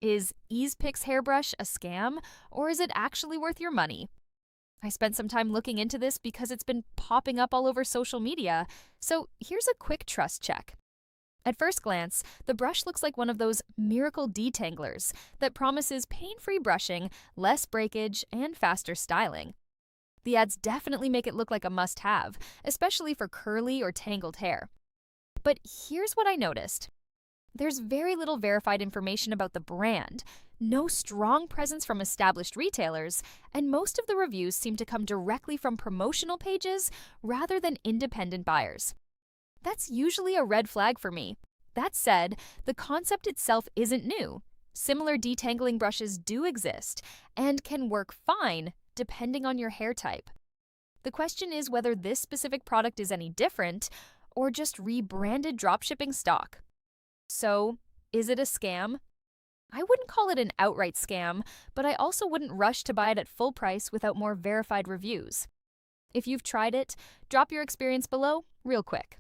Is EasePicks hairbrush a scam, or is it actually worth your money? I spent some time looking into this because it's been popping up all over social media, so here's a quick trust check. At first glance, the brush looks like one of those miracle detanglers that promises pain-free brushing, less breakage, and faster styling. The ads definitely make it look like a must-have, especially for curly or tangled hair. But here's what I noticed. There's very little verified information about the brand, no strong presence from established retailers, and most of the reviews seem to come directly from promotional pages rather than independent buyers. That's usually a red flag for me. That said, the concept itself isn't new. Similar detangling brushes do exist and can work fine depending on your hair type. The question is whether this specific product is any different or just rebranded dropshipping stock. So, is it a scam? I wouldn't call it an outright scam, but I also wouldn't rush to buy it at full price without more verified reviews. If you've tried it, drop your experience below real quick.